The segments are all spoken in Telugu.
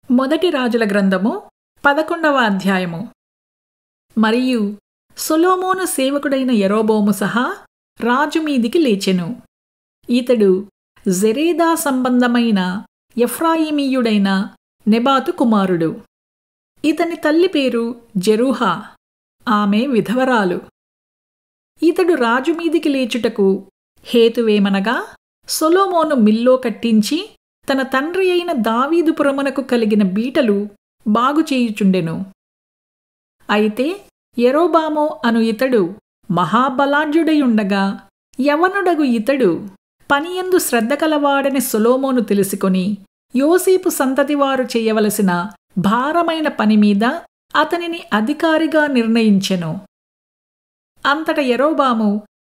మొదటి రాజుల గ్రంథము 11వ అధ్యాయము. మరియు సొలొమోను సేవకుడైన యరొబోము సహా రాజు మీదికి లేచెను. ఇతడు జెరేదా సంబంధమైన ఎఫ్రాయిమీయుడైన నెబాతు కుమారుడు. ఇతని తల్లి పేరు జెరూహా, ఆమె విధవరాలు. ఇతడు రాజు మీదికి లేచుటకు హేతువేమనగా, సొలొమోను మిల్లో కట్టించి తన తండ్రి అయిన దావీదుపురమునకు కలిగిన బీటలు బాగుచేయుచుండెను. అయితే యరొబాము అను ఇతడు మహాబలాఢ్యుడయుండగా యవనుడగు ఇతడు పనియందు శ్రద్ధ కలవాడని సొలొమోను తెలుసుకొని యోసేపు సంతతివారు చేయవలసిన భారమైన పనిమీద అతనిని అధికారిగా నిర్ణయించెను. అంతట యరొబాము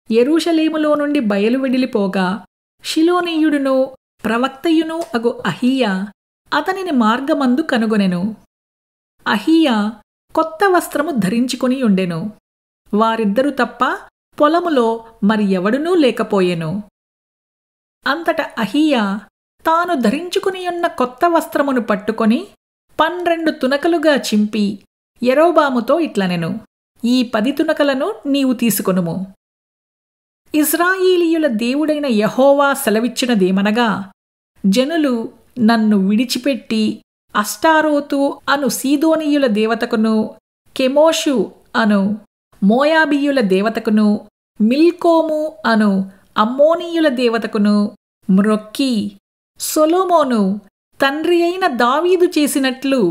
యెరూషలేములో నుండి బయలువెడిలిపోగా షిలోనీయుడును ప్రవక్తయును అగు అహీయా అతనిని మార్గమందు కనుగొనెను. అహీయా కొత్త వస్త్రము ధరించుకొని ఉండెను. వారిద్దరూ తప్ప పొలములో మరి ఎవడునూ లేకపోయెను. అంతట అహీయా తాను ధరించుకునియున్న కొత్త వస్త్రమును పట్టుకొని 12 తునకలుగా చింపి యరొబాముతో ఇట్లనెను, ఈ 10 తునకలను నీవు తీసుకొనుము. ఇశ్రాయేలీయుల దేవుడైన యెహోవా సెలవిచ్చినదేమనగా, జనులు నన్ను విడిచిపెట్టి అష్టారోతు అను సీదోనీయుల దేవతకును, కెమోషు అను మోయాబీయుల దేవతకును, మిల్కోము అను అమ్మోనీయుల దేవతకును మ్రొక్కి, సొలొమోను తండ్రి అయిన దావీదు చేసినట్లు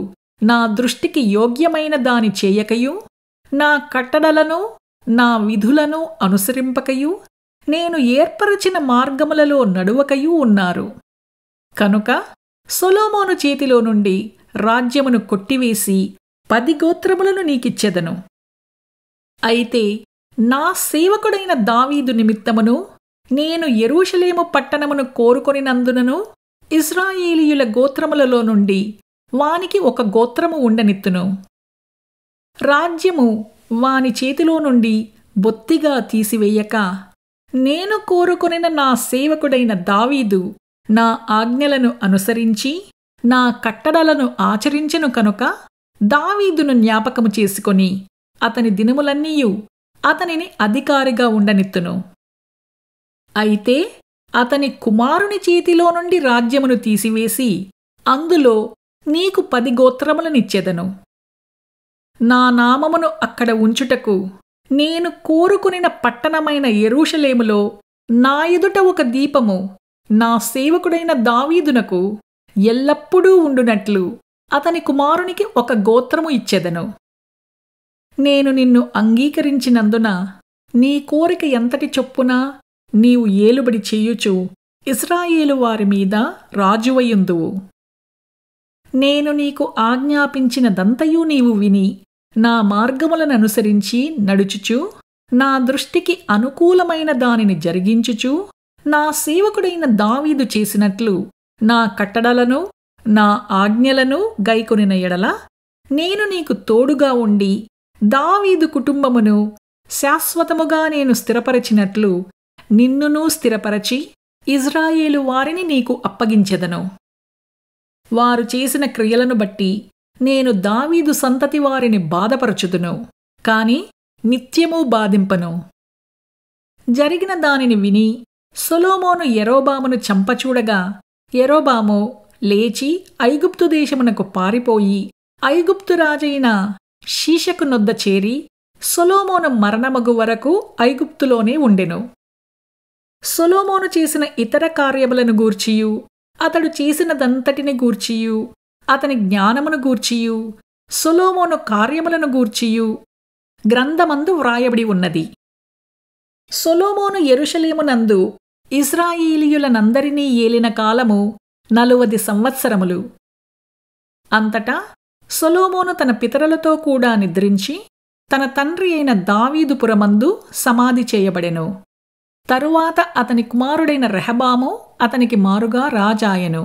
నా దృష్టికి యోగ్యమైన దాని చేయకయు, నా కట్టడలను నా విధులను అనుసరింపకయు, నేను ఏర్పరచిన మార్గములలో నడువకయూ ఉన్నారు. కనుక సొలొమోను చేతిలో నుండి రాజ్యమును కొట్టివేసి 10 గోత్రములను నీకిచ్చెదను. అయితే నా సేవకుడైన దావీదు నిమిత్తమును నేను యెరూషలేము పట్టణమును కోరుకొనినందునను ఇశ్రాయేలీయుల గోత్రములలో నుండి వానికి 1 గోత్రము ఉండనిత్తును. రాజ్యము వాని చేతిలో నుండి బొత్తిగా తీసివేయక, నేను కోరుకొనిన నా సేవకుడైన దావీదు నా ఆజ్ఞలను అనుసరించి నా కట్టడలను ఆచరించెను కనుక దావీదును జ్ఞాపకము చేసుకొని అతని దినములన్నీయు అతనిని అధికారిగా ఉండనిత్తును. అయితే అతని కుమారుని చేతిలో నుండి రాజ్యమును తీసివేసి అందులో నీకు 10 గోత్రములనిచ్చెదను. నా నామమును అక్కడ ఉంచుటకు నేను కోరుకొనిన పట్టణమైన యెరూషలేములో నా ఎదుట 1 దీపము నా సేవకుడైన దావీదునకు ఎల్లప్పుడూ ఉండునట్లు అతని కుమారునికి 1 గోత్రము ఇచ్చెదను. నేను నిన్ను అంగీకరించినందున నీ కోరిక ఎంతటి చొప్పున నీవు ఏలుబడి చేయుచు ఇశ్రాయేలు వారి మీద రాజువయుందువు. నేను నీకు ఆజ్ఞాపించినదంతయు నీవు విని నా మార్గములననుసరించి నడుచుచు నా దృష్టికి అనుకూలమైన దానిని జరిగించుచు నా సేవకుడైన దావీదు చేసినట్లు నా కట్టడలను నా ఆజ్ఞలను గైకొనిన ఎడల నేను నీకు తోడుగా ఉండి దావీదు కుటుంబమును శాశ్వతముగా నేను స్థిరపరచినట్లు నిన్నునూ స్థిరపరచి ఇశ్రాయేలు వారిని నీకు అప్పగించెదను. వారు చేసిన క్రియలను బట్టి నేను దావీదు సంతతి వారిని బాధపరచుదును, కాని నిత్యమూ బాధింపను. జరిగిన దానిని విని సొలొమోను యరొబామును చంపచూడగా యరొబాము లేచి ఐగుప్తు దేశమునకు పారిపోయి ఐగుప్తు రాజైన షీషకు నొద్ద చేరి సొలొమోను మరణమగు వరకు ఐగుప్తులోనే ఉండెను. సొలొమోను చేసిన ఇతర కార్యములను గూర్చియు అతడు చేసినదంతటిని గూర్చియు అతని జ్ఞానమును గూర్చియు సొలొమోను కార్యములను గూర్చియు గ్రంథమందు వ్రాయబడి ఉన్నది. సొలొమోను యెరూషలేమునందు ఇశ్రాయేలీయులనందరినీ ఏలిన కాలము 40 సంవత్సరములు. అంతటా సొలొమోను తన పితరులతో కూడా నిద్రించి తన తండ్రి అయిన దావీదుపురమందు సమాధి చేయబడెను. తరువాత అతని కుమారుడైన రెహబాము అతనికి మారుగా రాజాయెను.